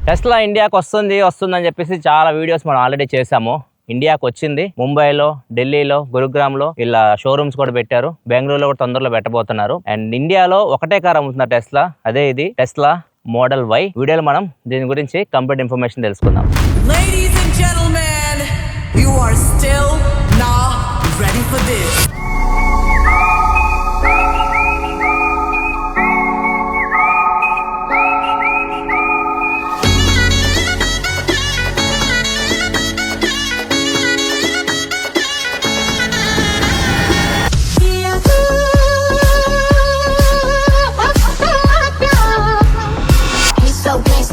Tesla ఇండియాకి వస్తుందని చెప్పేసి చాలా వీడియోస్ మనం ఆల్రెడీ చేసాము. ఇండియాకి వచ్చింది. ముంబైలో, ఢిల్లీలో, గురుగ్రామ్లో ఇలా షోరూమ్స్ కూడా పెట్టారు. బెంగళూరులో కూడా తొందరలో పెట్టబోతున్నారు. అండ్ ఇండియాలో ఒకటే కార్ అమ్ముతున్నారు టెస్లా, అదే ఇది టెస్లా మోడల్ వై. వీడియోలో మనం దీని గురించి కంప్లీట్ ఇన్ఫర్మేషన్ తెలుసుకుందాం. Ladies and gentlemen, you are still not ready for this.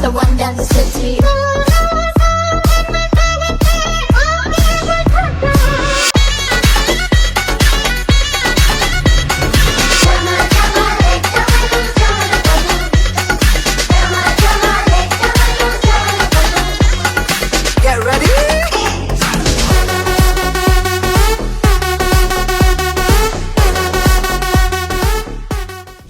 The one down the city. Get ready.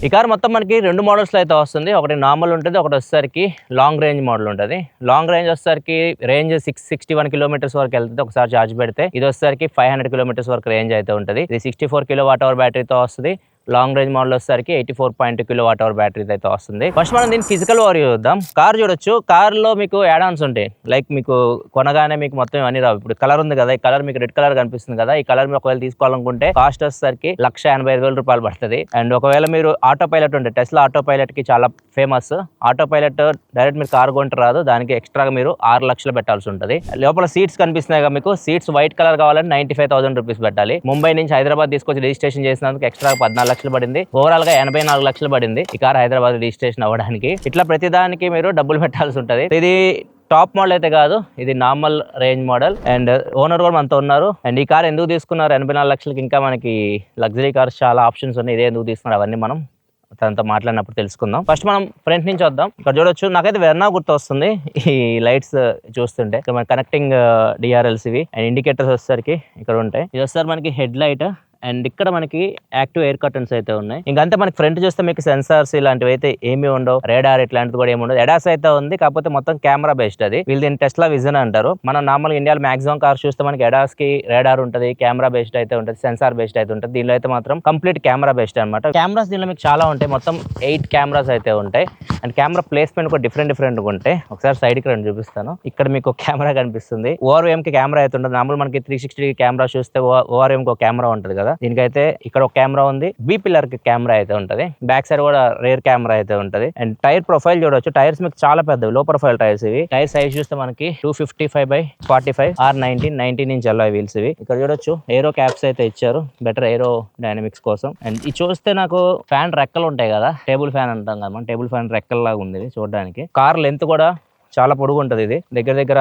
ఈ కార్ మొత్తం మనకి రెండు మోడల్స్లో అయితే వస్తుంది. ఒకటి నార్మల్ ఉంటుంది, ఒకటి వచ్చేసరికి లాంగ్ రేంజ్ మోడల్ ఉంటుంది. లాంగ్ రేంజ్ వచ్చేసరికి రేంజ్ 661 కిలోమీటర్స్ వరకు వెళ్తుంది ఒకసారి ఛార్జ్ పెడితే. ఇది వచ్చేసరికి 500 కిలోమీటర్స్ వరకు రేంజ్ అయితే ఉంటుంది. ఇది 64 kWh బ్యాటరీతో వస్తుంది. లాంగ్ రేంజ్ మోడల్ వచ్చేసరికి 84.2 kWh బ్యాటరీతో అయితే వస్తుంది. ఫస్ట్ మనం దీని ఫిజికల్ ఓవర్ చూద్దాం. కార్ చూడొచ్చు. కార్ లో మీకు యాడ్ ఆన్స్ ఉంటాయి. లైక్ మీకు కొనగానే మీకు మొత్తం ఇవన్నీ రావు. ఇప్పుడు కలర్ ఉంది కదా, ఈ కలర్ మీకు రెడ్ కలర్ కనిపిస్తుంది కదా, ఈ కలర్ మీరు ఒకవేళ తీసుకోవాలనుకుంటే కాస్ట్ వచ్చేసరికి 1,85,000 రూపాయలు పడుతుంది. అండ్ ఒకవేళ మీరు ఆటో పైలట్ ఉంటే, టెస్లా ఆటో పైలట్ కి చాలా ఫేమస్. ఆటో పైలట్ డైరెక్ట్ మీరు కార్ కొంటే రాదు, దానికి ఎక్స్ట్రాగా మీరు 6 లక్షలు పెట్టాల్సి ఉంటుంది. లోపల సీట్స్ కనిపిస్తున్నాయి కదా మీకు, సీట్స్ వైట్ కలర్ కావాలంటే 95,000 రూపీస్ పెట్టాలి. ముంబై నుంచి హైదరాబాద్ తీసుకొచ్చి రిజిస్ట్రేషన్ చేసినందుకు ఎక్స్ట్రా 14 లక్షలు పడింది. ఓవరాల్ గా 84 లక్షలు పడింది ఈ కార్ హైదరాబాద్ రిజిస్ట్రేషన్ అవ్వడానికి. ఇట్లా ప్రతిదానికి మీరు డబ్బులు పెట్టాల్సి ఉంటుంది. ఇది టాప్ మోడల్ అయితే కాదు, ఇది normal range model. And owner కూడా మనతో ఉన్నారు. అండ్ ఈ కార్ ఎందుకు తీసుకున్నారు 84 లక్షలకి? ఇంకా మనకి లగ్జరీ కార్స్ చాలా ఆప్షన్స్ ఉన్నాయి, ఇదే ఎందుకు తీసుకున్నారు అవన్నీ మనం తనతో మాట్లాడినప్పుడు తెలుసుకుందాం. ఫస్ట్ మనం ఫ్రంట్ నుంచి వద్దాం. ఇక్కడ చూడొచ్చు, నాకైతే వెర్నా గుర్తు వస్తుంది ఈ లైట్స్ చూస్తుంటే. ఇక్కడ మన కనెక్టింగ్ డిఆర్ఎల్స్ ఇవి అండ్ ఇండికేటర్స్ వచ్చేసరికి ఇక్కడ ఉంటాయి. ఇది వస్తారు మనకి హెడ్ లైట్. అండ్ ఇక్కడ మనకి యాక్టివ్ ఎయిర్ కర్టన్స్ అయితే ఉన్నాయి. ఇంకంతే మనకి ఫ్రంట్ చూస్తే మీకు సెన్సార్స్ ఇలాంటివి అయితే ఏమీ ఉండవు. రేడార్ ఇట్లాంటిది కూడా ఏమి ఉండదు. ఎడాస్ అయితే ఉంది, కాకపోతే మొత్తం కెమెరా బేస్డ్. అది వీళ్ళు దీన్ని టెస్లా విజన్ అంటారు. మనం నార్మల్ ఇండియాలో మాక్సిమం కార్స్ చూస్తే మనకి ఎడాస్ కి రేడార్ ఉంటుంది, కెమెరా బేస్డ్ అయితే ఉంటుంది, సెన్సార్ బేస్డ్ అయితే ఉంటుంది. దీనిలో అయితే మాత్రం కంప్లీట్ కెమెరా బేస్డ్ అనమాట. కెమెరాస్ దీనిలో మీకు చాలా ఉంటాయి, మొత్తం 8 కెమెరాస్ అయితే ఉంటాయి. అండ్ కెమెరా ప్లేస్మెంట్ కూడా డిఫరెంట్ ఉంటాయి. ఒకసారి సైడ్ కి రండి చూపిస్తాను. ఇక్కడ మీకు కెమెరా కనిపిస్తుంది. ఓఆర్ఎం కి కెమెరా అయితే ఉంటుంది. నార్మల్ మనకి 360 కెమెరా చూస్తే ఓఆర్ఎం కి ఒక కెమెరా ఉంటుంది కదా, దీనికైతే ఇక్కడ ఒక కెమెరా ఉంది. బి పిల్లర్ కి కెమెరా అయితే ఉంటది. బ్యాక్ సైడ్ కూడా రేర్ కెమెరా అయితే ఉంటది. అండ్ టైర్ ప్రొఫైల్ చూడొచ్చు. టైర్స్ మీకు చాలా పెద్దవి, లో ప్రొఫైల్ టైర్స్ ఇవి. టైర్ సైజ్ చూస్తే మనకి 255/45 R19 ఇంచ్ అలాయ్ వీల్స్ ఇవి. ఇక్కడ చూడొచ్చు ఏరో క్యాప్స్ అయితే ఇచ్చారు, బెటర్ ఏరో డైనమిక్స్ కోసం. అండ్ ఇది చూస్తే నాకు ఫ్యాన్ రెక్కలు ఉంటాయి కదా, టేబుల్ ఫ్యాన్ అంటాం కదా మనం, టేబుల్ ఫ్యాన్ రెక్కల లాగా ఉంది చూడడానికి. కార్ లెంత్ కూడా చాలా పొడుగు ఉంటుంది. ఇది దగ్గర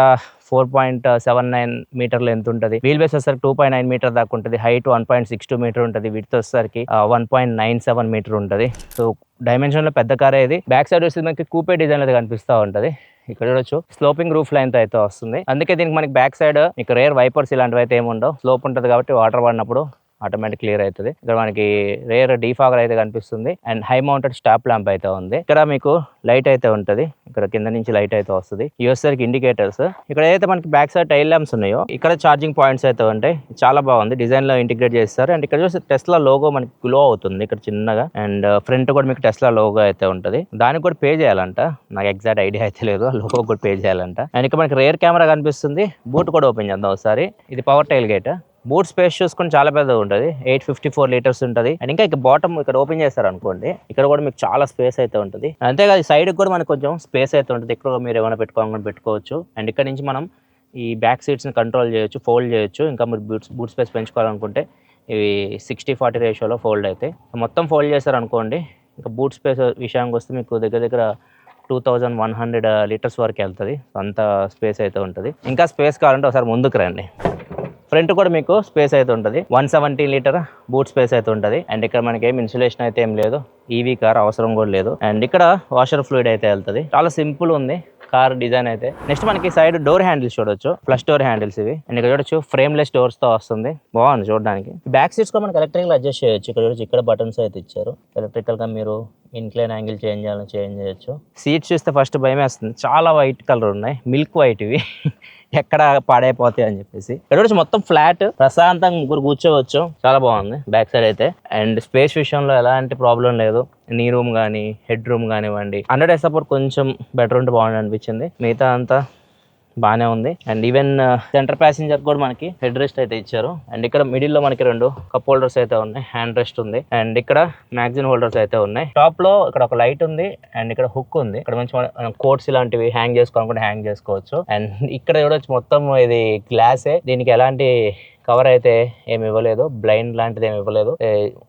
4.79 మీటర్ లెంత్ ఉంటుంది. వీల్ బేస్ వచ్చేసరికి 2.9 మీటర్ దాకా ఉంటుంది. హైట్ 1.62 మీటర్ ఉంటుంది. విడ్త్ వచ్చేసరికి 1.97 మీటర్ ఉంటుంది. సో డైమెన్షన్ లో పెద్ద కారే ఇది. బ్యాక్ సైడ్ వచ్చేసి మనకి కూపే డిజైన్ అయితే కనిపిస్తూ ఉంటుంది. ఇక్కడ చూడొచ్చు స్లోపింగ్ రూఫ్ లైన్ తో అయితే వస్తుంది. అందుకే దీనికి మనకి బ్యాక్ సైడ్ మీకు రేర్ వైపర్స్ ఇలాంటివి అయితే ఏమి ఉండవు. స్లోప్ ఉంటుంది కాబట్టి వాటర్ పడినప్పుడు ఆటోమేటిక్ క్లియర్ అవుతుంది. ఇక్కడ మనకి రేర్ డీఫాగర్ అయితే కనిపిస్తుంది. And high mounted stop lamp అయితే ఉంది. ఇక్కడ మీకు లైట్ అయితే ఉంటుంది. ఇక్కడ కింద నుంచి లైట్ అయితే వస్తుంది. యూఎస్ఆర్కి ఇండికేటర్స్. ఇక్కడ ఏదైతే మనకి బ్యాక్ సైడ్ టైల్ ల్యాంప్స్ ఉన్నాయో ఇక్కడ ఛార్జింగ్ పాయింట్స్ అయితే ఉంటాయి. చాలా బాగుంది, డిజైన్ లో ఇంటిగ్రేట్ చేస్తారు. అండ్ ఇక్కడ చూస్తే టెస్లా లోగో మనకి గ్లో అవుతుంది ఇక్కడ చిన్నగా. అండ్ ఫ్రంట్ కూడా మీకు టెస్లా లోగో అయితే ఉంటుంది. దానికి కూడా పే చేయాలంట, నాకు ఎగ్జాక్ట్ ఐడియా అయితే లేదు. లోగో కూడా పే చేయాలంట. అండ్ ఇక్కడ మనకి రేర్ కెమెరా కనిపిస్తుంది. బూట్ కూడా ఓపెన్ చేద్దాం ఒకసారి. ఇది power tile gate. Boot space చూసుకుని చాలా పెద్దగా ఉంటుంది. 854 లీటర్స్ ఉంటుంది. అండ్ ఇంకా ఇక్కడ బాటమ్ ఇక్కడ ఓపెన్ చేస్తారు అనుకోండి, ఇక్కడ కూడా మీకు చాలా స్పేస్ అయితే ఉంటుంది. అంతేకాదు సైడ్ కూడా మనకు కొంచెం స్పేస్ అయితే ఉంటుంది. ఇక్కడ మీరు ఏమైనా పెట్టుకోవచ్చు. అండ్ ఇక్కడ నుంచి మనం ఈ బ్యాక్ సీట్స్ని కంట్రోల్ చేయొచ్చు, ఫోల్డ్ చేయొచ్చు. ఇంకా మీరు బూట్ స్పేస్ పెంచుకోవాలనుకుంటే ఇవి 60-40 రేషియోలో ఫోల్డ్ అయితే మొత్తం ఫోల్డ్ చేస్తారు అనుకోండి. ఇంకా బూట్ స్పేస్ విషయానికి వస్తే మీకు దగ్గర 2100 లీటర్స్ వరకు వెళ్తుంది. అంత స్పేస్ అయితే ఉంటుంది. ఇంకా స్పేస్ కావాలంటే ఒకసారి ముందుకు రండి. ఫ్రంట్ కూడా మీకు స్పేస్ అయితే ఉంటుంది. 170 లీటర్ బూట్ స్పేస్ అయితే ఉంటుంది. అండ్ ఇక్కడ మనకి ఏం ఇన్సులేషన్ అయితే ఏం లేదు, ఈవీ కార్ అవసరం కూడా లేదు. అండ్ ఇక్కడ వాషర్ ఫ్లూయిడ్ అయితే వెళ్తుంది. చాలా సింపుల్ ఉంది. కార్ డిజైన్ అయితే. నెక్స్ట్ మనకి సైడ్ డోర్ హ్యాండిల్స్ చూడొచ్చు, ఫ్లష్ డోర్ హ్యాండిల్స్ ఇవి. అండ్ ఇక్కడ చూడొచ్చు ఫ్రేమ్లెస్ డోర్స్ తో వస్తుంది, బాగుంది చూడడానికి. బ్యాక్ సీట్స్ కూడా మనకి ఎలక్ట్రికల్ అడ్జస్ట్ చేయొచ్చు. ఇక్కడ చూడొచ్చు, ఇక్కడ బటన్స్ అయితే ఇచ్చారు. ఎలక్ట్రికల్ గా మీరు ఇన్క్లైన్ యాంగిల్ చేంజ్ చేయాలని చేంజ్ చేయొచ్చు. సీట్స్ చూస్తే ఫస్ట్ భయం వేస్తుంది, చాలా వైట్ కలర్ ఉన్నాయి, మిల్క్ వైట్ ఇవి. ఎక్కడ పాడైపోతాయి అని చెప్పేసి. ఇక్కడ వచ్చి మొత్తం ఫ్లాట్, ప్రశాంతంగా ముగ్గురు కూర్చోవచ్చు, చాలా బాగుంది బ్యాక్ సైడ్ అయితే. అండ్ స్పేస్ విషయంలో ఎలాంటి ప్రాబ్లం లేదు. నీ రూమ్ కానీ హెడ్ రూమ్ కానివ్వండి, 100 సపోర్ట్ కొంచెం బెటర్ ఉంటే బాగుంది అనిపించింది. మిగతా అంతా బాగానే ఉంది. అండ్ ఈవెన్ సెంటర్ ప్యాసింజర్ కూడా మనకి హెడ్ రెస్ట్ అయితే ఇచ్చారు. అండ్ ఇక్కడ మిడిల్ లో మనకి 2 కప్ హోల్డర్స్ అయితే ఉన్నాయి, హ్యాండ్ రెస్ట్ ఉంది. అండ్ ఇక్కడ మ్యాగజైన్ హోల్డర్స్ అయితే ఉన్నాయి. టాప్ లో ఇక్కడ ఒక లైట్ ఉంది అండ్ ఇక్కడ హుక్ ఉంది. ఇక్కడ మంచి కోట్స్ ఇలాంటివి హ్యాంగ్ చేసుకోవాలనుకుంటే హ్యాంగ్ చేసుకోవచ్చు. అండ్ ఇక్కడ చూడొచ్చు మొత్తం ఇది గ్లాసే, దీనికి ఎలాంటి కవర్ అయితే ఏమి ఇవ్వలేదు, బ్లైండ్ లాంటిది ఏమి ఇవ్వలేదు,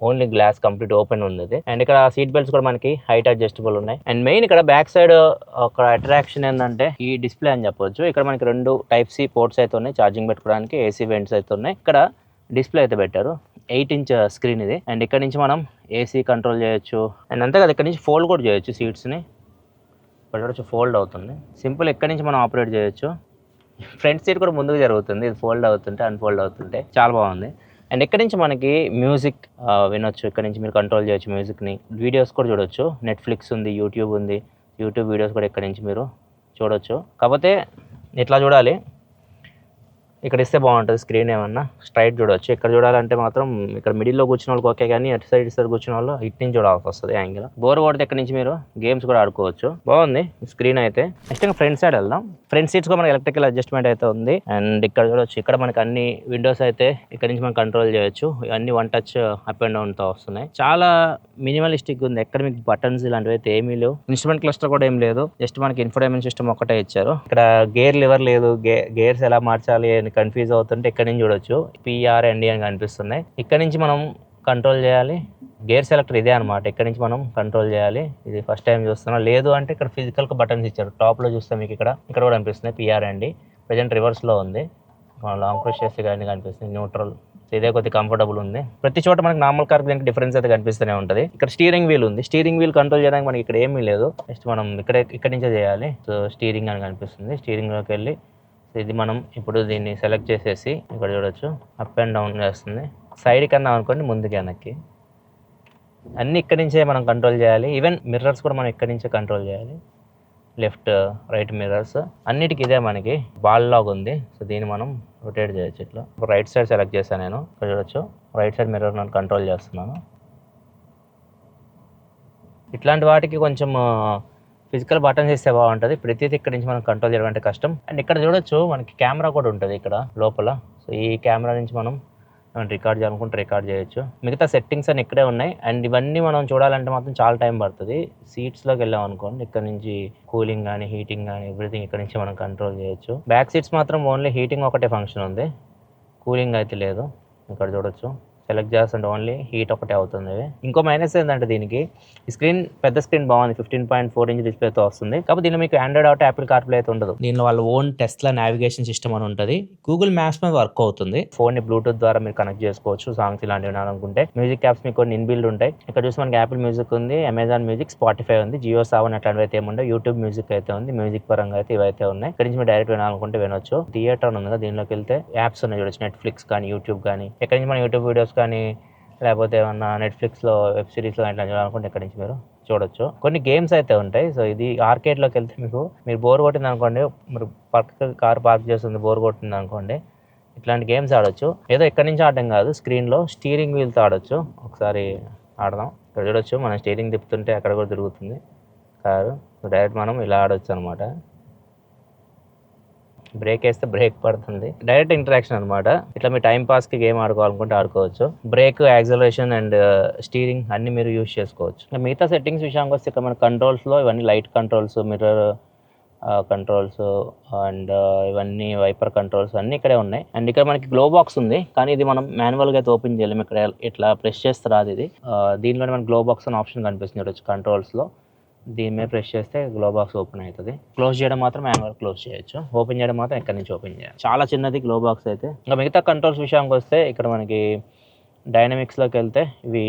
ఓన్లీ గ్లాస్ కంప్లీట్ ఓపెన్ ఉంది. అండ్ ఇక్కడ సీట్ బెల్ట్స్ కూడా మనకి హైట్ అడ్జస్టబుల్ ఉన్నాయి. అండ్ మెయిన్ ఇక్కడ బ్యాక్ సైడ్ ఒక అట్రాక్షన్ ఏంటంటే ఈ డిస్ప్లే అని చెప్పొచ్చు. ఇక్కడ మనకి 2 Type C పోర్ట్స్ అయితే ఉన్నాయి, ఛార్జింగ్ పెట్టుకోవడానికి, ఏసీ వెంట్స్ అయితే ఉన్నాయి. ఇక్కడ డిస్ప్లే అయితే పెట్టారు, 8-inch స్క్రీన్ ఇది. అండ్ ఇక్కడ నుంచి మనం ఏసీ కంట్రోల్ చేయొచ్చు. అండ్ అంతే కదా, ఇక్కడ నుంచి ఫోల్డ్ కూడా చేయొచ్చు సీట్స్ని. ఇక్కడ ఫోల్డ్ అవుతుంది, సింపుల్. ఇక్కడ నుంచి మనం ఆపరేట్ చేయొచ్చు. ఫ్రంట్ సీట్ కూడా ముందుకు జరుగుతుంది, ఇది ఫోల్డ్ అవుతుంటే అన్ఫోల్డ్ అవుతుంటే చాలా బాగుంది. అండ్ ఇక్కడ నుంచి మనకి మ్యూజిక్ వినొచ్చు, ఇక్కడ నుంచి మీరు కంట్రోల్ చేయొచ్చు మ్యూజిక్ని. వీడియోస్ కూడా చూడొచ్చు, నెట్ఫ్లిక్స్ ఉంది, యూట్యూబ్ ఉంది, యూట్యూబ్ వీడియోస్ కూడా ఇక్కడ నుంచి మీరు చూడొచ్చు. కాకపోతే ఇట్లా చూడాలి, ఇక్కడ ఇస్తే బాగుంటుంది స్క్రీన్. ఏమన్నా స్ట్రైట్ చూడవచ్చు. ఇక్కడ చూడాలంటే మాత్రం ఇక్కడ మిడిల్లో కూర్చున్న వాళ్ళకి ఓకే, కానీ అటు సైడ్ కూర్చున్న వాళ్ళు ఇటు నుంచి చూడాల్సి వస్తుంది యాంగిల్. బోర్ కొడితే ఇక్కడ నుంచి మీరు గేమ్స్ కూడా ఆడుకోవచ్చు, బాగుంది స్క్రీన్ అయితే. నెక్స్ట్ ఇంకా ఫ్రంట్ సైడ్ వెళ్దాం. ఫ్రంట్ సీట్స్ కూడా మనకి ఎలక్ట్రికల్ అడ్జస్ట్మెంట్ అయితే ఉంది. అండ్ ఇక్కడ చూడొచ్చు, ఇక్కడ మనకి అన్ని విండోస్ అయితే ఇక్కడ నుంచి మనం కంట్రోల్ చేయొచ్చు. అన్ని 1 touch అప్ అండ్ డౌన్ తో వస్తున్నాయి. చాలా మినిమలిస్టిక్ ఉంది, ఎక్కడ మీకు బటన్స్ ఇలాంటివి అయితే ఏమీ లేవు. ఇన్స్ట్రుమెంట్ క్లస్టర్ కూడా ఏం లేదు, జస్ట్ మనకి ఇన్ఫర్టైన్మెంట్ సిస్టమ్ ఒకటే ఇచ్చారు. ఇక్కడ గేర్ లివర్ లేదు, గేర్స్ ఎలా మార్చాలి అని కన్ఫ్యూజ్ అవుతుంటే ఇక్కడ నుంచి చూడొచ్చు, PRND అని కనిపిస్తున్నాయి. ఇక్కడ నుంచి మనం కంట్రోల్ చేయాలి. గేర్ సెలెక్టర్ ఇదే అనమాట, ఇక్కడ నుంచి మనం కంట్రోల్ చేయాలి. ఇది ఫస్ట్ టైం చూస్తున్నాం. లేదు అంటే ఇక్కడ ఫిజికల్ బటన్స్ ఇచ్చారు, టాప్ లో చూస్తే మీకు ఇక్కడ కూడా కనిపిస్తున్నాయి PRND. ప్రజెంట్ రివర్స్ లో ఉంది, లాంగ్ ప్రెస్ చేస్తే కానీ కనిపిస్తుంది. న్యూట్రల్, ఇదే కొద్దిగా కంఫర్టబుల్ ఉంది. ప్రతి చోట మనకి నార్మల్ కార్ దీనికి డిఫరెన్స్ అయితే కనిపిస్తూనే ఉంటుంది. ఇక్కడ స్టీరింగ్ వీల్ ఉంది, స్టీరింగ్ వీల్ కంట్రోల్ చేయడానికి మనకి ఇక్కడ ఏమీ లేదు, జస్ట్ మనం ఇక్కడ నుంచే చేయాలి. సో స్టీరింగ్ అని కనిపిస్తుంది, స్టీరింగ్ లోకి వెళ్ళి ఇది మనం ఇప్పుడు దీన్ని సెలెక్ట్ చేసేసి ఇక్కడ చూడొచ్చు, అప్ అండ్ డౌన్ చేస్తుంది. సైడ్ కన్నా అనుకోండి, ముందుకి వెనక్కి అన్నీ ఇక్కడి నుంచే మనం కంట్రోల్ చేయాలి. ఈవెన్ మిర్రర్స్ కూడా మనం ఇక్కడి నుంచే కంట్రోల్ చేయాలి. లెఫ్ట్ రైట్ మిర్రర్స్ అన్నిటికీ ఇదే మనకి బాల్ లాగా ఉంది. సో దీన్ని మనం రొటేట్ చేయొచ్చు ఇట్లా. రైట్ సైడ్ సెలెక్ట్ చేశాను నేను, ఇక్కడ చూడొచ్చు రైట్ సైడ్ మిర్రర్ నేను కంట్రోల్ చేస్తున్నాను. ఇట్లాంటి వాటికి కొంచెం ఫిజికల్ బటన్స్ ఇస్తే బాగుంటుంది, ప్రతిదీ ఇక్కడ నుంచి మనం కంట్రోల్ చేయడం అంటే కష్టం. అండ్ ఇక్కడ చూడొచ్చు మనకి కెమెరా కూడా ఉంటుంది ఇక్కడ లోపల. సో ఈ కెమెరా నుంచి మనం రికార్డ్ చేయాలనుకుంటే రికార్డ్ చేయొచ్చు. మిగతా సెట్టింగ్స్ అన్ని ఇక్కడే ఉన్నాయి. అండ్ ఇవన్నీ మనం చూడాలంటే మాత్రం చాలా టైం పడుతుంది. సీట్స్లోకి వెళ్ళాం అనుకోండి, ఇక్కడ నుంచి కూలింగ్ కానీ హీటింగ్ కానీ ఎవ్రీథింగ్ ఇక్కడ నుంచి మనం కంట్రోల్ చేయొచ్చు. బ్యాక్ సీట్స్ మాత్రం ఓన్లీ హీటింగ్ ఒకటే ఫంక్షన్ ఉంది, కూలింగ్ అయితే లేదు. ఇక్కడ చూడొచ్చు, సెలెక్ట్ చేస్తుంటే ఓన్లీ హీట్ ఒకటే అవుతుంది. ఇంకో మైనస్ ఏంటంటే దీనికి ఈ స్క్రీన్ పెద్ద స్క్రీన్ బాగుంది, 15.4-inch డిస్ప్లేతో వస్తుంది. కాబట్టి దీనిలో మీకు ఆండ్రాయిడ్ ఆటో, యాపిల్ కార్ప్లే అయితే ఉండదు. దీనిలో వాళ్ళ ఓన్ టెస్లా నావిగేషన్ సిస్టమ్ అని ఉంటుంది. గూగుల్ మ్యాప్స్ మీద వర్క్ అవుతుంది. ఫోన్ ని బ్లూటూత్ ద్వారా మీరు కనెక్ట్ చేసుకోవచ్చు, సాంగ్స్ ఇలాంటివి వినాలనుకుంటే. మ్యూజిక్ యాప్స్ మీకు కొన్ని ఇన్బిల్డ్ ఉంటాయి. ఇక్కడ చూసి మనకి యాపిల్ మ్యూజిక్ ఉంది, అమెజాన్ మ్యూజిక్, స్పాటిఫై ఉంది, జియో సావన్ అట్లాంటివి అయితే ఏముండే. యూట్యూబ్ మ్యూజిక్ అయితే ఉంది, మ్యూజిక్ పరంగా అయితే ఇవైతే ఉన్నాయి. ఇక్కడ నుంచి మీరు డైరెక్ట్ వినాలనుకుంటే వినొచ్చు. థియేటర్ ఉంది కదా, దీనిలోకి వెళ్తే యాప్స్ ఉన్నాయి చూడొచ్చు, నెట్ఫ్లిక్స్ కానీ యూట్యూబ్ కానీ. ఇక్కడ నుంచి మన యూట్యూబ్ వీడియోస్ కానీ లేకపోతే ఏమన్నా నెట్ఫ్లిక్స్లో వెబ్ సిరీస్లో ఇట్లా చూడాలనుకుంటే ఇక్కడ నుంచి మీరు చూడొచ్చు. కొన్ని గేమ్స్ అయితే ఉంటాయి. సో ఇది ఆర్కేడ్లోకి వెళ్తే మీరు బోర్ కొట్టింది అనుకోండి, మీరు కార్ పార్క్ చేస్తుంది, బోర్ కొట్టింది అనుకోండి, ఇట్లాంటి గేమ్స్ ఆడొచ్చు. ఏదో ఇక్కడ నుంచి ఆడడం కాదు, స్క్రీన్లో స్టీరింగ్ వీల్తో ఆడొచ్చు. ఒకసారి ఆడదాం. ఇక్కడ చూడొచ్చు, మనం స్టీరింగ్ తిప్పుతుంటే అక్కడ కూడా తిరుగుతుంది కారు. డైరెక్ట్ మనం ఇలా ఆడొచ్చు అనమాట. బ్రేక్ వేస్తే బ్రేక్ పడుతుంది, డైరెక్ట్ ఇంటరాక్షన్ అనమాట. ఇట్లా మీ టైం పాస్కి గేమ్ ఆడుకోవాలనుకుంటే ఆడుకోవచ్చు. బ్రేక్, యాక్సలరేషన్ అండ్ స్టీరింగ్ అన్ని మీరు యూజ్ చేసుకోవచ్చు. మిగతా సెట్టింగ్స్ విషయానికి వస్తే ఇక్కడ మన కంట్రోల్స్లో ఇవన్నీ light controls, mirror controls and ఇవన్నీ వైపర్ కంట్రోల్స్ అన్నీ ఇక్కడే ఉన్నాయి. అండ్ ఇక్కడ మనకి గ్లో బాక్స్ ఉంది, కానీ ఇది మనం మాన్యువల్గా అయితే ఓపెన్ చేయలేము. ఇక్కడ ఇట్లా ప్రెస్ చేస్తే రాదు ఇది. దీనిలోనే మనకి గ్లో బాక్స్ అనే ఆప్షన్ కనిపిస్తుంది చూడొచ్చు కంట్రోల్స్లో. దీని మీద ప్రెస్ చేస్తే గ్లో బాక్స్ ఓపెన్ అవుతుంది. క్లోజ్ చేయడం మాత్రం మాన్యువల్ క్లోజ్ చేయొచ్చు, ఓపెన్ చేయడం మాత్రం ఎక్కడి నుంచి ఓపెన్ చేయాలి. చాలా చిన్నది గ్లో బాక్స్ అయితే. ఇంకా మిగతా కంట్రోల్స్ విషయానికి వస్తే ఇక్కడ మనకి డైనమిక్స్లోకి వెళ్తే ఇవి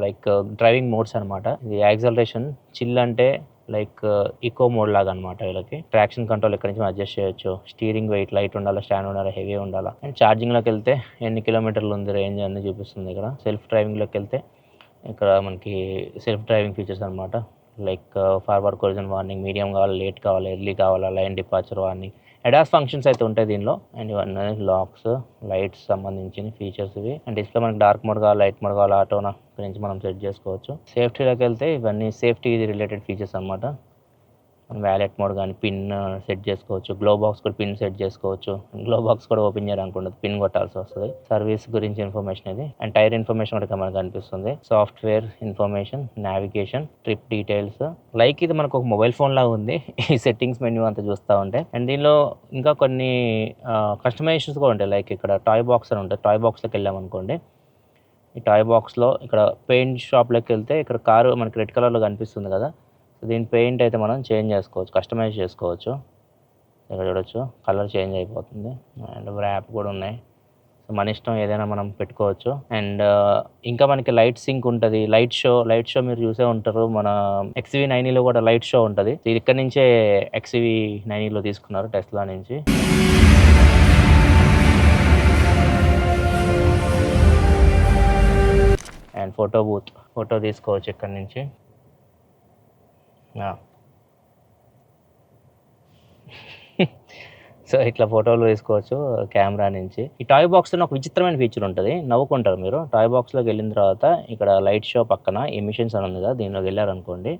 లైక్ డ్రైవింగ్ మోడ్స్ అనమాట. ఇది యాక్సలరేషన్, చిల్ అంటే లైక్ ఈకో మోడ్ లాగా అనమాట. వీళ్ళకి ట్రాక్షన్ కంట్రోల్ ఇక్కడ నుంచి అడ్జస్ట్ చేయొచ్చు. స్టీరింగ్ వెయిట్ లైట్ ఉండాలా, స్టాండ్ ఉండాలా, హెవీ ఉండాలా. అండ్ ఛార్జింగ్లోకి వెళ్తే ఎన్ని కిలోమీటర్లు ఉంది రేంజ్ అన్ని చూపిస్తుంది ఇక్కడ. సెల్ఫ్ డ్రైవింగ్లోకి వెళ్తే ఇక్కడ మనకి సెల్ఫ్ డ్రైవింగ్ ఫీచర్స్ అనమాట. Like forward collision warning, medium కావాలా, లేట్ కావాలా, ఎర్లీ కావాలా, line departure warning, ADAS functions అయితే ఉంటాయి దీనిలో. అండ్ ఇవన్నీ లాక్స్, లైట్స్ సంబంధించిన ఫీచర్స్ ఇవి. అండ్ డిస్ప్లే మనకి డార్క్ మోడ్ కావాలి, లైట్ మోడ్ కావాలి, ఆటోనా గురించి మనం సెట్ చేసుకోవచ్చు. సేఫ్టీలోకి వెళ్తే ఇవన్నీ సేఫ్టీ రిలేటెడ్ ఫీచర్స్ అనమాట. మనం వ్యాలెట్ మోడ్ కానీ పిన్ సెట్ చేసుకోవచ్చు. గ్లో బాక్స్ కూడా పిన్ సెట్ చేసుకోవచ్చు. గ్లో బాక్స్ కూడా ఓపెన్ చేయడానికి ఉండదు, పిన్ కొట్టాల్సి వస్తుంది. సర్వీస్ గురించి ఇన్ఫర్మేషన్ ఇది. అండ్ టైర్ ఇన్ఫర్మేషన్ కూడా మనకు కనిపిస్తుంది. Software information, navigation, trip details. Like ఇది మనకు ఒక మొబైల్ ఫోన్ లాగా ఉంది ఈ సెట్టింగ్స్ మెన్యూ అంతా చూస్తూ ఉంటే. అండ్ దీనిలో ఇంకా కొన్ని కస్టమైజేషన్స్ కూడా ఉంటాయి. లైక్ ఇక్కడ టాయ్ బాక్స్ అని ఉంటుంది. టాయ్ బాక్స్లోకి వెళ్ళామనుకోండి, ఈ టాయ్ బాక్స్లో ఇక్కడ పెయింట్ షాప్లోకి వెళ్తే ఇక్కడ కారు మనకి రెడ్ కలర్లో కనిపిస్తుంది కదా. సో దీని పెయింట్ అయితే మనం చేంజ్ చేసుకోవచ్చు, కస్టమైజ్ చేసుకోవచ్చు. ఇక్కడ చూడొచ్చు కలర్ చేంజ్ అయిపోతుంది. అండ్ ర్యాప్ కూడా ఉన్నాయి. సో మన ఇష్టం ఏదైనా మనం పెట్టుకోవచ్చు. అండ్ ఇంకా మనకి లైట్ సింక్ ఉంటుంది. లైట్ షో మీరు చూసే ఉంటారు. మన XV90లో కూడా లైట్ షో ఉంటుంది. ఇది ఇక్కడ నుంచే XV90లో తీసుకున్నారు టెస్లా నుంచి. అండ్ ఫోటో బూత్, ఫోటో తీసుకోవచ్చు ఇక్కడ నుంచి. సో ఇట్లా ఫోటోలు వేసుకోవచ్చు కెమెరా నుంచి. ఈ టాయ్ బాక్స్లో ఒక విచిత్రమైన ఫీచర్ ఉంటుంది. నవ్వుకుంటారు మీరు. టాయ్ బాక్స్లోకి వెళ్ళిన తర్వాత ఇక్కడ లైట్ షో పక్కన ఎమిషన్స్ అని ఉంది కదా, దీనిలోకి వెళ్ళారనుకోండి,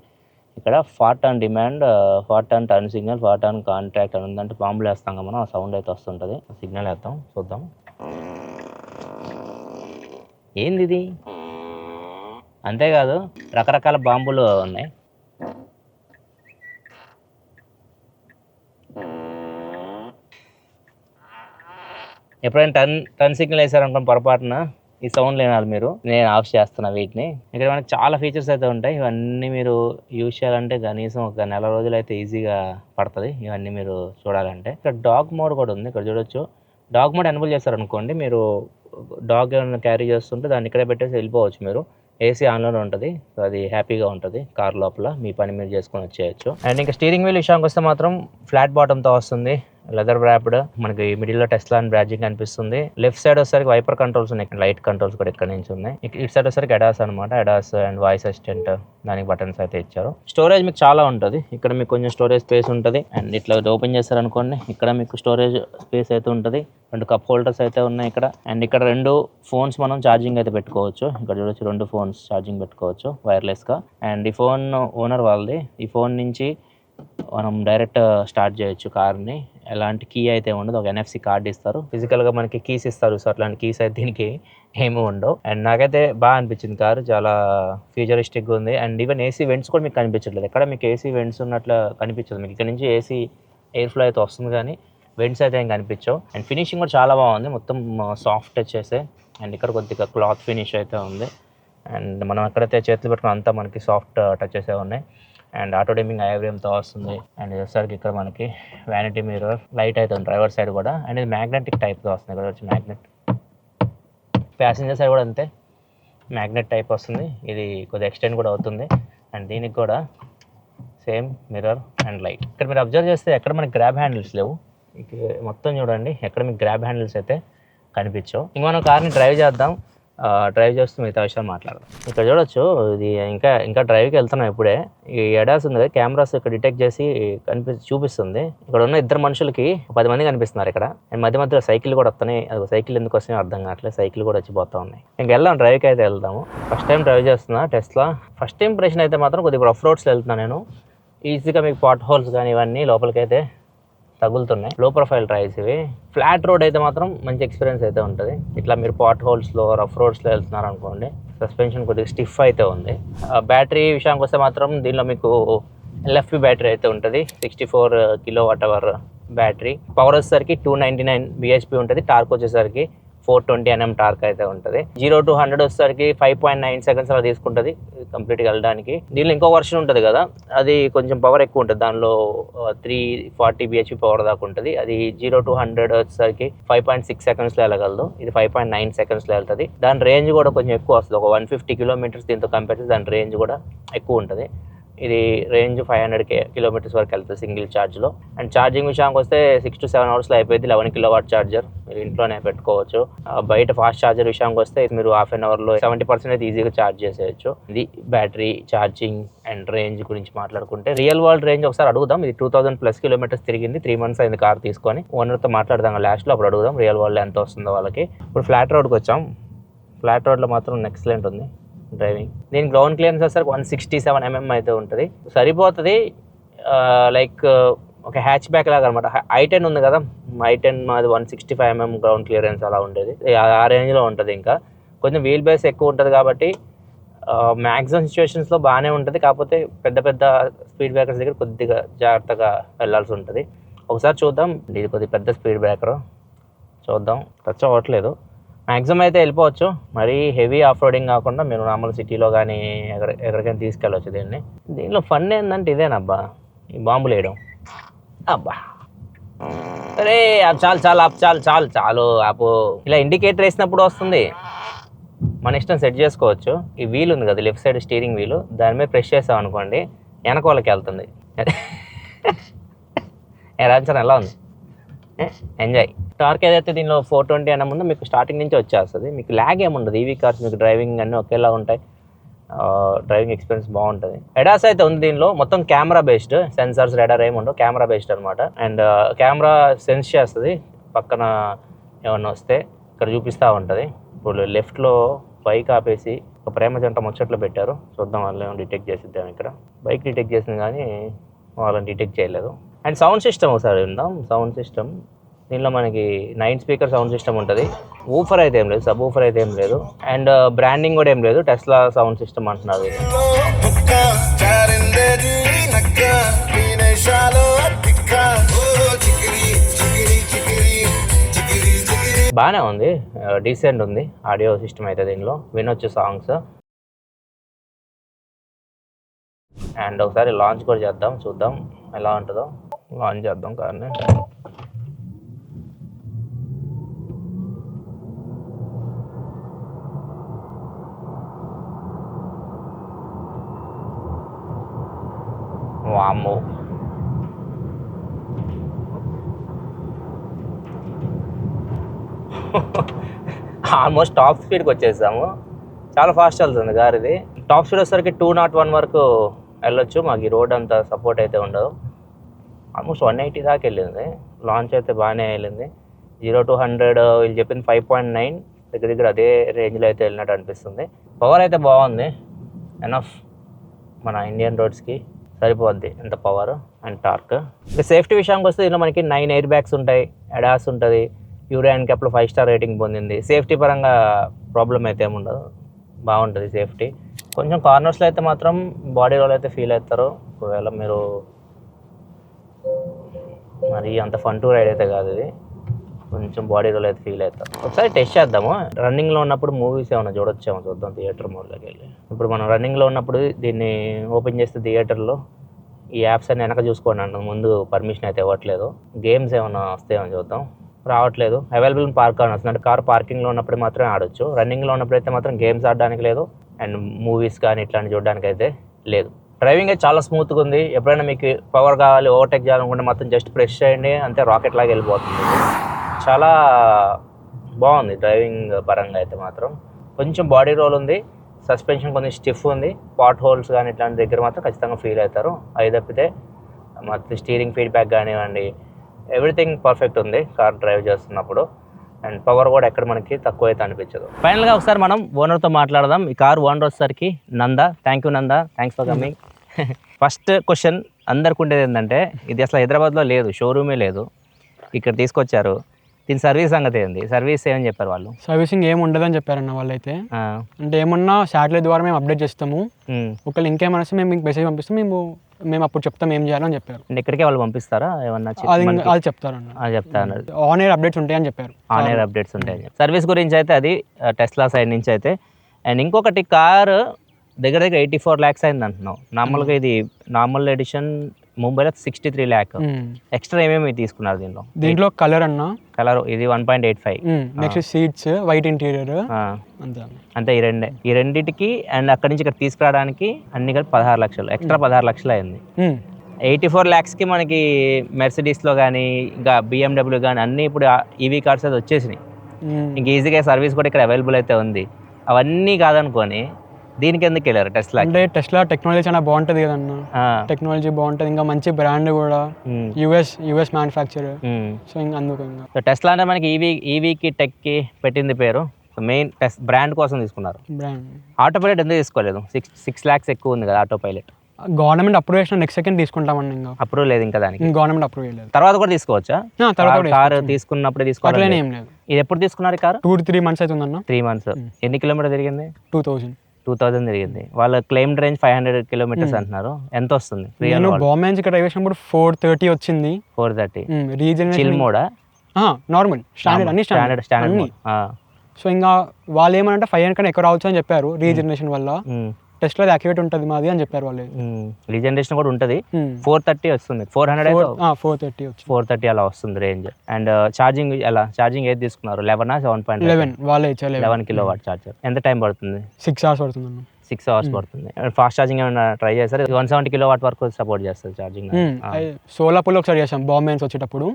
ఇక్కడ fart on demand, fart on turn signal, fart on contact అని ఉందంటే బాంబులు వేస్తాం కదా మనం, ఆ సౌండ్ అయితే వస్తుంటుంది. సిగ్నల్ వేద్దాం, చూద్దాం. ఏంది ఇది? అంతేకాదు రకరకాల బాంబులు ఉన్నాయి. ఎప్పుడైనా టర్న్ సిగ్నల్ వేసారనుకోండి పొరపాటున ఈ సౌండ్ వినాలి మీరు. నేను ఆఫ్ చేస్తున్నా వీటిని. ఇక్కడ మనకి చాలా ఫీచర్స్ అయితే ఉంటాయి. ఇవన్నీ మీరు యూజ్ చేయాలంటే కనీసం ఒక నెల రోజులు అయితే ఈజీగా పడుతుంది ఇవన్నీ మీరు చూడాలంటే. ఇక్కడ డాగ్ మోడ్ కూడా ఉంది. ఇక్కడ చూడొచ్చు. డాగ్ మోడ్ ఎనేబుల్ చేస్తారనుకోండి, మీరు డాగ్ ఏమైనా క్యారీ చేస్తుంటే దాన్ని ఇక్కడే పెట్టేసి వెళ్ళిపోవచ్చు మీరు. ఏసీ ఆన్లోనే ఉంటుంది. సో అది హ్యాపీగా ఉంటుంది కార్ లోపల, మీ పని మీరు చేసుకొని వచ్చేయచ్చు. అండ్ ఇంకా స్టీరింగ్ వీల్ విషయానికి వస్తే మాత్రం ఫ్లాట్ బాటంతో వస్తుంది, లెదర్ ర్యాప్డ్. మనకి మిడిల్లో టెస్లా అని బ్రాడ్జింగ్ కనిపిస్తుంది. లెఫ్ట్ సైడ్ వచ్చేసరికి వైపర్ కంట్రోల్స్ ఉన్నాయి, లైట్ కంట్రోల్స్ కూడా ఇక్కడ నుంచి ఉన్నాయి. ఇటు సైడ్ వచ్చేసరికి అడాస్ అనమాట. అడాస్ అండ్ వాయిస్ అసిస్టెంట్, దానికి బటన్స్ అయితే ఇచ్చారు. స్టోరేజ్ మీకు చాలా ఉంటుంది. ఇక్కడ మీకు కొంచెం స్టోరేజ్ స్పేస్ ఉంటుంది. అండ్ ఇట్లా ఓపెన్ చేస్తారనుకోండి, ఇక్కడ మీకు స్టోరేజ్ స్పేస్ అయితే ఉంటుంది. 2 కప్ హోల్డర్స్ అయితే ఉన్నాయి ఇక్కడ. అండ్ ఇక్కడ 2 ఫోన్స్ మనం ఛార్జింగ్ అయితే పెట్టుకోవచ్చు. ఇక్కడ చూడొచ్చు 2 ఫోన్స్ ఛార్జింగ్ పెట్టుకోవచ్చు వైర్లెస్గా. అండ్ ఈ ఫోన్ ఓనర్ వాళ్ళది. ఈ ఫోన్ నుంచి మనం డైరెక్ట్ స్టార్ట్ చేయొచ్చు కార్ని. ఎలాంటి కీ అయితే ఉండదు. ఒక NFC కార్డ్ ఇస్తారు, ఫిజికల్గా మనకి కీస్ ఇస్తారు. సో అట్లాంటి కీస్ అయితే దీనికి ఏమీ ఉండవు. అండ్ నాకైతే బాగా అనిపించింది కారు, చాలా ఫ్యూచరిస్టిక్గా ఉంది. అండ్ ఈవెన్ AC వెంట్స్ కూడా మీకు కనిపించట్లేదు. ఎక్కడ మీకు AC వెంట్స్ ఉన్నట్లు కనిపించదు. మీకు ఇక్కడ నుంచి AC ఎయిర్ ఫ్లో అయితే వస్తుంది కానీ వెంట్స్ అయితే ఏం కనిపించవు. అండ్ ఫినిషింగ్ కూడా చాలా బాగుంది, మొత్తం సాఫ్ట్ టచ్ చేసే. అండ్ ఇక్కడ కొద్దిగా క్లాత్ ఫినిష్ అయితే ఉంది. అండ్ మనం ఎక్కడైతే చేతులు పెట్టుకున్న అంతా మనకి సాఫ్ట్ టచెస్ ఉన్నాయి. అండ్ ఆటో డిమ్మింగ్ ఐబ్రియంతో వస్తుంది. అండ్ వచ్చేసరికి ఇక్కడ మనకి వ్యానిటీ మిర్రర్ లైట్ అయితే ఉంది డ్రైవర్ సైడ్ కూడా. అండ్ ఇది మ్యాగ్నెటిక్ టైప్తో వస్తుంది. ఇక్కడ వచ్చి మ్యాగ్నెట్. ప్యాసింజర్ సైడ్ కూడా అంతే, మ్యాగ్నెట్ టైప్ వస్తుంది. ఇది కొద్దిగా ఎక్స్టెండ్ కూడా అవుతుంది. అండ్ దీనికి కూడా సేమ్ మిర్రర్ అండ్ లైట్. ఇక్కడ మీరు అబ్జర్వ్ చేస్తే ఎక్కడ మనకి గ్రాబ్ హ్యాండిల్స్ లేవు. మొత్తం చూడండి, ఎక్కడ మీకు గ్రాబ్ హ్యాండిల్స్ అయితే కనిపించవు. ఇంక మనం కార్ని డ్రైవ్ చేద్దాం. డ్రైవ్ చేస్తూ మిగతా విషయాలు మాట్లాడదాం. ఇక్కడ చూడొచ్చు, ఇది ఇంకా డ్రైవ్కి వెళ్తున్నాం ఇప్పుడే. ఈ ఎడాస్ ఉంది కదా, కెమెరాస్ ఇక్కడ డిటెక్ట్ చేసి చూపిస్తుంది. ఇక్కడ ఉన్న 2 మనుషులకి 10 మంది కనిపిస్తున్నారు ఇక్కడ. అండ్ మధ్య మధ్యలో సైకిల్ కూడా వస్తున్నాయి. అది సైకిల్ ఎందుకు వస్తున్నాయో అర్థం కావట్లేదు. సైకిల్ కూడా వచ్చిపోతా ఉన్నాయి. ఇంక వెళ్దాం, డ్రైవ్కి అయితే వెళ్దాము. ఫస్ట్ టైం డ్రైవ్ చేస్తున్నా టెస్లా. ఫస్ట్ ఇంప్రెషన్ అయితే మాత్రం కొద్దిగా రఫ్ రోడ్స్లో వెళ్తున్నాను నేను. ఈజీగా మీకు పాట్ హోల్స్ కానీ ఇవన్నీ లోపలికైతే తగులుతున్నాయి. లో ప్రొఫైల్ డ్రైవ్స్ ఇవి. ఫ్లాట్ రోడ్ అయితే మాత్రం మంచి ఎక్స్పీరియన్స్ అయితే ఉంటుంది. ఇట్లా మీరు పాట్ హోల్స్లో రఫ్ రోడ్స్లో వెళ్తున్నారు అనుకోండి, సస్పెన్షన్ కొద్దిగా స్టిఫ్ అయితే ఉంది. బ్యాటరీ విషయానికి వస్తే మాత్రం దీనిలో మీకు LFP బ్యాటరీ అయితే ఉంటుంది. 64 kWh బ్యాటరీ. పవర్ వచ్చేసరికి 299 bhp ఉంటుంది. టార్క్ వచ్చేసరికి 420 Nm టార్క్ అయితే ఉంటుంది. 0 to 100 వచ్చేసరికి 5.9 seconds అలా తీసుకుంటుంది కంప్లీట్గా వెళ్ళడానికి. దీనిలో ఇంకో వర్షన్ ఉంటుంది కదా, అది కొంచెం పవర్ ఎక్కువ ఉంటుంది. దానిలో 340 bhp పవర్ దాకా ఉంటుంది. అది 0 to 100 వచ్చేసరికి 5.6 secondsలో వెళ్ళగలదు. ఇది 5.9 secondsలో వెళ్తుంది. దాని రేంజ్ కూడా కొంచెం ఎక్కువ వస్తుంది. ఒక 150 kilometers దీంతో కంపేర్ చేసి దాని రేంజ్ కూడా ఎక్కువ ఉంటుంది. ఇది రేంజ్ 500 కిలోమీటర్స్ వరకు వెళ్తుంది సింగిల్ ఛార్జ్లో. అండ్ ఛార్జింగ్ విషయానికి వస్తే 6 to 7 అవర్స్లో అయిపోయింది. 11 kW ఛార్జర్ మీరు ఇంట్లోనే పెట్టుకోవచ్చు. బయట ఫాస్ట్ ఛార్జర్ విషయానికి వస్తే మీరు హాఫ్ అన్ అవర్లో 70% అయితే ఈజీగా ఛార్జ్ చేసేయచ్చు. ఇది బ్యాటరీ ఛార్జింగ్ అండ్ రేంజ్ గురించి మాట్లాడుకుంటే రియల్ వరల్డ్ రేంజ్ ఒకసారి అడుగుదాం. ఇది 2000+ కిలోమీటర్స్ తిరిగింది. 3 months అయింది కార్ తీసుకొని. ఓనర్తో మాట్లాడదాం లాస్ట్లో, అప్పుడు అడుగుదాం రియల్ వరల్డ్ ఎంత వస్తుందో వాళ్ళకి. ఇప్పుడు ఫ్లాట్ రోడ్కి వచ్చాం. ఫ్లాట్ రోడ్లో మాత్రం ఎక్సలెంట్ ఉంది డ్రైవింగ్. దీని గ్రౌండ్ క్లియరెన్స్ వచ్చేసరికి 167 mm అయితే ఉంటుంది, సరిపోతుంది. లైక్ ఒక హ్యాచ్ బ్యాక్ లాగా అనమాట. i10 ఉంది కదా, i10 మాది 165 mm గ్రౌండ్ క్లియరెన్స్ అలా ఉండేది. ఆ రేంజ్లో ఉంటుంది. ఇంకా కొంచెం వీల్ బేస్ ఎక్కువ ఉంటుంది కాబట్టి మ్యాక్సిమం సిచ్యువేషన్స్లో బాగానే ఉంటుంది. కాకపోతే పెద్ద పెద్ద స్పీడ్ బ్రేకర్స్ దగ్గర కొద్దిగా జాగ్రత్తగా వెళ్ళాల్సి ఉంటుంది. ఒకసారి చూద్దాం. ఇది కొద్దిగా పెద్ద స్పీడ్ బ్రేకర్, చూద్దాం. టచ్ అవ్వట్లేదు. మ్యాక్సిమం అయితే వెళ్ళిపోవచ్చు. మరీ హెవీ ఆఫ్ రోడింగ్ కాకుండా మీరు నార్మల్ సిటీలో కానీ ఎక్కడికైనా తీసుకెళ్ళవచ్చు దీన్ని. దీనిలో ఫన్ ఏంటంటే ఇదేనబ్బా, ఈ బాంబులు వేయడం. అబ్బా అరే చాలు చాలు ఆపు, చాలు చాలు చాలు ఆపు. ఇలా ఇండికేటర్ వేసినప్పుడు వస్తుంది, మన ఇష్టం సెట్ చేసుకోవచ్చు. ఈ వీల్ ఉంది కదా లెఫ్ట్ సైడ్ స్టీరింగ్ వీలు, దాని మీద ప్రెస్ చేసాం అనుకోండి వెనక వాళ్ళకి వెళ్తుంది. రాజాన్ ఎలా ఉంది? ఎంజాయ్. టార్క్ ఏదైతే దీనిలో 420 అన్న ముందు మీకు స్టార్టింగ్ నుంచి వచ్చేస్తుంది. మీకు ల్యాగ్ ఏముండదు. ఈవీ కార్స్ మీకు డ్రైవింగ్ అన్నీ ఒకేలా ఉంటాయి. డ్రైవింగ్ ఎక్స్పీరియన్స్ బాగుంటుంది. ఎడాస్ అయితే ఉంది దీనిలో, మొత్తం కెమెరా బేస్డ్, సెన్సార్స్ రెడార్ ఏముండవు, కెమెరా బేస్డ్ అనమాట. అండ్ కెమెరా సెన్స్ చేస్తుంది పక్కన ఏమన్నా వస్తే, ఇక్కడ చూపిస్తూ ఉంటుంది. ఇప్పుడు లెఫ్ట్లో బైక్ ఆపేసి ఒక ప్రేమ జంట ముచ్చట్లు పెట్టారు, చూద్దాం వాళ్ళు ఏమో డిటెక్ట్ చేసిద్దాం. ఇక్కడ బైక్ డిటెక్ట్ చేసింది కానీ వాళ్ళని డిటెక్ట్ చేయలేదు. అండ్ సౌండ్ సిస్టమ్ ఒకసారి విందాం. సౌండ్ సిస్టమ్ దీనిలో మనకి 9 స్పీకర్ సౌండ్ సిస్టమ్ ఉంటుంది. ఊఫర్ అయితే ఏం లేదు, సబ్ ఊఫర్ అయితే ఏం లేదు. అండ్ బ్రాండింగ్ కూడా ఏం లేదు, టెస్లా సౌండ్ సిస్టమ్ అంటున్నారు. బాగానే ఉంది, డీసెంట్ ఉంది ఆడియో సిస్టమ్ అయితే. దీనిలో వినొచ్చు సాంగ్స్. అండ్ ఒకసారి లాంచ్ కూడా చేద్దాం, చూద్దాం ఎలా ఉంటుందో. లాంచ్ చేద్దాం కార్ని. వామ్మో, ఆల్మోస్ట్ టాప్ స్పీడ్కి వచ్చేసాము. చాలా ఫాస్ట్ వెళ్తుంది కార్ ఇది. టాప్ స్పీడ్ వచ్చేసరికి 201 వరకు వెళ్ళొచ్చు. మాకు ఈ రోడ్ అంత సపోర్ట్ అయితే ఉండదు. ఆల్మోస్ట్ 180 దాకా వెళ్ళింది. లాంచ్ అయితే బాగానే వెళ్ళింది. 0 to 100 వీళ్ళు చెప్పింది 5.9, దగ్గర అదే రేంజ్లో అయితే వెళ్ళినట్టు అనిపిస్తుంది. పవర్ అయితే బాగుంది, ఎనఫ్ మన ఇండియన్ రోడ్స్కి సరిపోద్ది ఎంత పవర్ అండ్ టార్క్. ఇంకా సేఫ్టీ విషయానికి వస్తే దీనిలో మనకి 9 ఎయిర్ బ్యాగ్స్ ఉంటాయి, ఎడాస్ ఉంటుంది, యూరో NCAPలో 5 స్టార్ రేటింగ్ పొందింది. సేఫ్టీ పరంగా ప్రాబ్లం అయితే ఏముండదు, బాగుంటుంది సేఫ్టీ. కొంచెం కార్నర్స్లో అయితే మాత్రం బాడీ రోల్ అయితే ఫీల్ అవుతారు. ఒకవేళ మీరు మరి అంత ఫన్ టూ రైడ్ అయితే కాదు ఇది, కొంచెం బాడీ రోల్ అయితే ఫీల్ అవుతారు. ఒకసారి టెస్ట్ చేద్దాము. రన్నింగ్లో ఉన్నప్పుడు మూవీస్ ఏమైనా చూడొచ్చేమో, చూద్దాం థియేటర్ మోడ్లోకి వెళ్ళి. ఇప్పుడు మనం రన్నింగ్లో ఉన్నప్పుడు దీన్ని ఓపెన్ చేస్తే థియేటర్లో ఈ యాప్స్ అన్ని వెనక చూసుకోండి అన్న, ముందు పర్మిషన్ అయితే ఇవ్వట్లేదు. గేమ్స్ ఏమైనా వస్తాయేమో చూద్దాం. రావట్లేదు. అవైలబుల్ పార్క్ అని వస్తుంది, అంటే కార్ పార్కింగ్లో ఉన్నప్పుడే మాత్రమే ఆడొచ్చు. రన్నింగ్లో ఉన్నప్పుడు అయితే మాత్రం గేమ్స్ ఆడడానికి లేదు, అండ్ మూవీస్ కానీ ఇట్లాంటి చూడడానికి అయితే లేదు. డ్రైవింగ్ అయితే చాలా స్మూత్గా ఉంది. ఎప్పుడైనా మీకు పవర్ కావాలి, ఓవర్టేక్ చేయాలనుకుంటే మాత్రం జస్ట్ ప్రెస్ చేయండి అంతే, రాకెట్ లాగా వెళ్ళిపోతుంది. చాలా బాగుంది డ్రైవింగ్ పరంగా అయితే మాత్రం. కొంచెం బాడీ రోల్ ఉంది, సస్పెన్షన్ కొంచెం స్టిఫ్ ఉంది, పాట్ హోల్స్ కానీ ఇట్లాంటి దగ్గర మాత్రం ఖచ్చితంగా ఫీల్ అవుతారు. అవి తప్పితే మొత్తం స్టీరింగ్ ఫీడ్బ్యాక్ కానివ్వండి, ఎవ్రీథింగ్ పర్ఫెక్ట్ ఉంది కార్ డ్రైవ్ చేస్తున్నప్పుడు. అండ్ పవర్ కూడా ఎక్కడ మనకి తక్కువ అయితే అనిపించదు. ఫైనల్గా ఒకసారి మనం ఓనర్తో మాట్లాడదాం. ఈ కార్ ఓనర్ వచ్చేసరికి Nanda. Thank you Nanda, thanks for coming. First question అందరికి ఉండేది ఏంటంటే, ఇది అసలు హైదరాబాద్లో లేదు, షోరూమే లేదు, ఇక్కడ తీసుకొచ్చారు. దీని సర్వీస్ సంగతి ఏంది? సర్వీస్ ఏమని చెప్పారు వాళ్ళు? సర్వీసింగ్ ఏమి ఉండదని చెప్పారన్న వాళ్ళైతే. అంటే ఏమన్నా శాటిలైట్ ద్వారా మేము అప్డేట్ చేస్తాము, ఒకవేళ ఇంకేమన్నా వస్తే మేము మీకు మెసేజ్ పంపిస్తాం, మేము అప్పుడు చెప్తాం ఏం చేయాలని చెప్పారు. ఇక్కడికే వాళ్ళు పంపిస్తారా ఏమన్నా? అది చెప్తారన్న, అది చెప్తాను. ఆన్ ఎయిర్ అప్డేట్స్ ఉంటాయని చెప్పారు. ఆన్ ఎయిర్ అప్డేట్స్ ఉంటాయని. సర్వీస్ గురించి అయితే అది టెస్లా సైడ్ నుంచి అయితే. అండ్ ఇంకొకటి, కారు దగ్గర 84 lakhs అయింది అంటున్నావు. నార్మల్గా ఇది నార్మల్ ఎడిషన్ ముంబైలో 63 lakh. ఎక్స్ట్రా ఏమేమి తీసుకున్నారు దీంట్లో కలర్ అన్న, కలర్ ఇది 1.85. నెక్స్ట్ సీట్స్, వైట్ ఇంటీరియర్, అంతే అంతే ఈ రెండింటికి అండ్ అక్కడి నుంచి ఇక్కడ తీసుకురావడానికి అన్ని కలిపి 16 లక్షలు, ఎక్స్ట్రా 16 లక్షలు అయింది. 84 lakhsకి మనకి మెర్సిడీస్లో కానీ ఇంకా BMW కానీ అన్నీ ఇప్పుడు ఈవీ కార్స్ అది వచ్చేసినాయి. ఇంక ఈజీగా సర్వీస్ కూడా ఇక్కడ అవైలబుల్ అయితే ఉంది. అవన్నీ కాదనుకొని దీనికి ఎందుకు వెళ్ళారు టెస్లా? అంటే టెస్లా టెక్నాలజీ చాలా బాగుంటుంది కదన్న, టెక్నాలజీ బాగుంటుంది, ఇంకా మంచి బ్రాండ్ కూడా, యుఎస్ మ్యానుఫ్యాక్చర్. సో ఇంకా అందుకు ఇంకా టెస్లా అంటే మనకి ఈవీకి టెక్కి పెట్టింది పేరు. మెయిన్ బ్రాండ్ కోసం తీసుకున్నారు. బ్రాండ్ ఆటో పైలట్ ఎందుకు తీసుకోలేదు? 6 lakhs ఎక్కువ ఉంది కదా ఆటో పైలట్. గవర్నమెంట్ అప్రూవ్ చేసిన నెక్స్ట్ సెకండ్ తీసుకుంటామన్నా. ఇంకా అప్రూవ్ లేదు ఇంకా దానికి, గవర్నమెంట్ అప్రూవ్ చేయలేదు. తర్వాత కూడా తీసుకోవచ్చా? తర్వాత కార్ తీసుకున్నప్పుడే తీసుకోవాలి ఏం లేదు. ఇది ఎప్పుడు తీసుకున్నారు కార్? 2-3 months అవుతుందన్న. 3 months. ఎన్ని కిలోమీటర్ తిరిగింది? 2000 తిరిగింది. వాళ్ళ క్లెయిమ్ రేంజ్ 500 kilometers అంటున్నారు. ఎంత వస్తుంది? నేను బాంబే నుంచి ఇక్కడ డ్రైవ్ చేసినప్పుడు 430 వచ్చింది. 430 రీజన్ చిల్ మోడా? నార్మల్ స్టాండర్డ్, అన్ని స్టాండర్డ్. సో ఇంకా వాళ్ళు ఏమనంటే 500 కన్నా ఎక్కువ రావచ్చు అని చెప్పారు. రీజనరేషన్ వల్ల టెస్ట్లో యాక్టివేట్ ఉంటుంది మాది అని చెప్పారు వాళ్ళు. రీజనరేషన్ కూడా ఉంటుంది. 430 వస్తుంది. 430 అలా వస్తుంది రేంజ్. అండ్ ఛార్జింగ్ ఏది తీసుకున్నారు? 11 7.11 వాళ్ళే ఇచ్చారు. 11 kilowatt ఛార్జర్. ఎంత టైం పడుతుంది? 6 hours పడుతుంది. 6 hours పడుతుంది. ఫాస్ట్ ఛార్జింగ్ ఏమైనా ట్రై చేస్తారు? 170 kilowatt వరకు సపోర్ట్ చేస్తారు ఛార్జింగ్. సోలాపూర్లో ఒకసారి చేసాం బాంబే నుంచి వచ్చేటప్పుడు.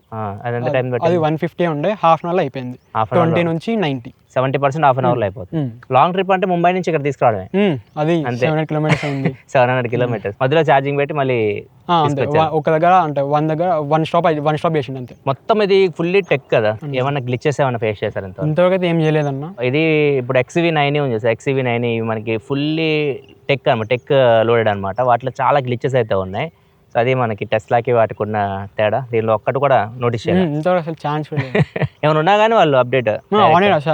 అది ఎంత టైం? అది 150 ఉండే, హాఫ్ అన్ అవర్లో అయిపోయింది. 20 నుంచి 90, 70% హాఫ్ అన్ అవర్లో అయిపోతుంది. లాంగ్ ట్రిప్ అంటే ముంబై నుంచి ఇక్కడ తీసుకురావడమే. అది 700 kilometers అయింది. 700 kilometers మధ్యలో ఛార్జింగ్ పెట్టి మళ్ళీ ఒక దగ్గర అంటే వన్ స్టాప్ చేసిండు అంతే. మొత్తం ఇది ఫుల్లీ టెక్ కదా, ఏమన్నా గ్లిచెస్ ఏమన్నా ఫేస్ చేశారు? ఇంతవరకు అయితే ఏం చేయలేదన్న. ఇది ఇప్పుడు XUV9 ఉంది. XUV9 మనకి ఫుల్లీ టెక్ అనమాట, టెక్ లోడెడ్ అనమాట. వాటిలో చాలా గ్లిచెస్ అయితే ఉన్నాయి. సో అది మనకి టెస్లాకి వాటికి ఉన్న తేడా. దీనిలో ఒక్కటి కూడా నోటీస్ చేయాలి ఇంతవరకు అసలు ఛాన్స్ ఏమైనా ఉన్నా కానీ వాళ్ళు అప్డేట్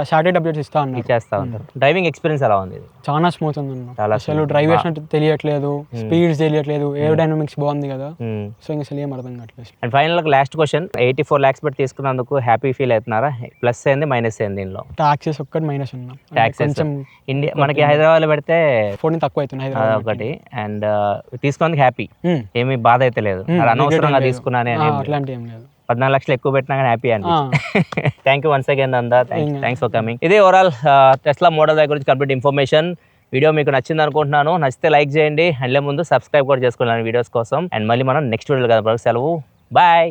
సాటర్డే అప్డేట్స్ ఇచ్చేస్తా ఉంటారు. డ్రైవింగ్ ఎక్స్పీరియన్స్ ఎలా ఉంది? చాలా స్మూత్ ఉంది. అసలు డ్రైవ్ చేసినట్టు తెలియట్లేదు, స్పీడ్స్ తెలియట్లేదు, ఏరోడైనమిక్స్ బాగుంది కదా. సో ఇంకా అసలు ఏం అర్థం కావట్లేదు. And final last question, 84 lakhs పెట్టి తీసుకున్నందుకు హ్యాపీ ఫీల్ అవుతున్నారా? ప్లస్ ఏంది మైనస్ ఏంది దీనిలో? టాక్సెస్ ఒక్కటి మైనస్ ఉన్నా. టాక్సెస్ ఇండియా మనకి హైదరాబాద్ లో పెడితే 14 తక్కువ అవుతుంది ఒకటి. అండ్ తీసుకున్నందుకు హ్యాపీ, ఏమి బాధ అయితే లేదు. అనవసరంగా తీసుకున్నానే అట్లాంటి ఏం లేదు. 14 lakhs ఎక్కువ పెట్టినా కానీ హ్యాపీ అండి. Thank you once again Nanda, thanks for coming. ఇదే ఓవరాల్ టెస్లా మోడల్ దగ్గర గురించి కంప్లీట్ ఇన్ఫర్మేషన్. వీడియో మీకు నచ్చింది అనుకుంటున్నాను. నచ్చితే లైక్ చేయండి, అండ్ ముందు సబ్స్క్రైబ్ కూడా చేసుకోండి వీడియోస్ కోసం. అండ్ మళ్ళీ మనం నెక్స్ట్ వీడియోలో కదా సెలవు. బాయ్.